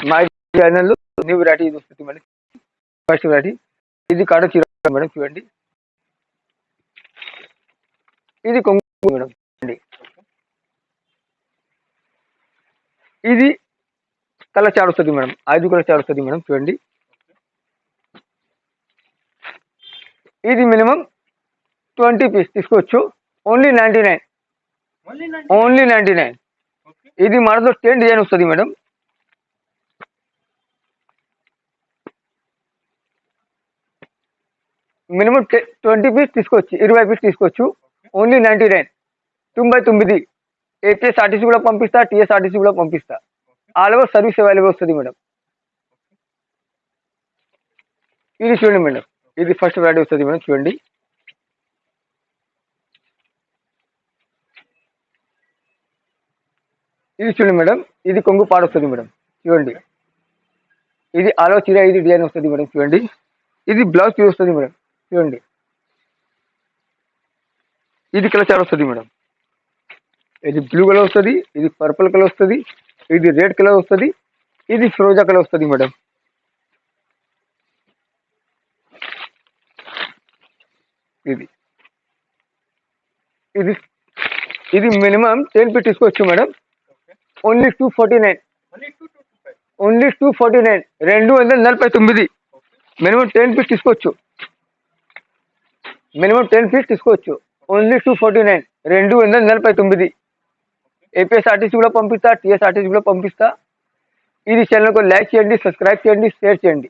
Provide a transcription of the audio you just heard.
మా ఛానల్లో new variety ఇది వస్తుంది మేడం. ఫస్ట్ వెరైటీ ఇది కాడ చీర మేడం, చూడండి. ఇది కొంగు మేడం, ఇది కలర్ చార్ట్ వస్తుంది మేడం, 5 కలర్ చార్ట్ వస్తుంది మేడం, చూడండి. ఇది మినిమం 20 పీస్ తీసుకోవచ్చు, ఓన్లీ 99. ఓన్లీ 99. ఇది మనతో 10 డిజైన్ వస్తుంది మేడం. మినిమం 20 పీస్ తీసుకోవచ్చు, 20 పీస్ తీసుకోవచ్చు, ఓన్లీ 99. 99. ఏపీఎస్ఆర్టీసీ కూడా పంపిస్తా, టీఎస్ఆర్టీసీ కూడా పంపిస్తా. ఆల్ ఓవర్ సర్వీస్ అవైలబుల్ వస్తుంది మేడం. ఇది చూడండి మేడం, ఇది ఫస్ట్ వెరైటీ వస్తుంది మేడం, చూడండి. ఇది చూడండి మేడం, ఇది కొంగు పాడు వస్తుంది మేడం, చూడండి. ఇది ఆలో చీర, ఇది డిజైన్ వస్తుంది మేడం, చూడండి. ఇది బ్లౌజ్ పీస్ వస్తుంది మేడం, చూడండి. ఇది కలర్ చార్ట్ వస్తుంది మేడం, ఇది బ్లూ కలర్ వస్తుంది, ఇది పర్పుల్ కలర్ వస్తుంది, ఇది రెడ్ కలర్ వస్తుంది, ఇది ఫిరోజా కలర్ వస్తుంది మేడం. ఇది ఇది ఇది మినిమం 10 పీస్ తీసుకోవచ్చు madam, only 249. Only 249, 249. Minimum 10 piece తీసుకోవచ్చు, మినిమం 10 పీస్ తీసుకోవచ్చు, ఓన్లీ 249, 249. ఏపీఎస్ఆర్టీసీ కూడా పంపిస్తా, టీఎస్ఆర్టీసీ కూడా పంపిస్తా. ఇది ఛానల్కు లైక్ చేయండి, సబ్స్క్రైబ్ చేయండి, షేర్ చేయండి.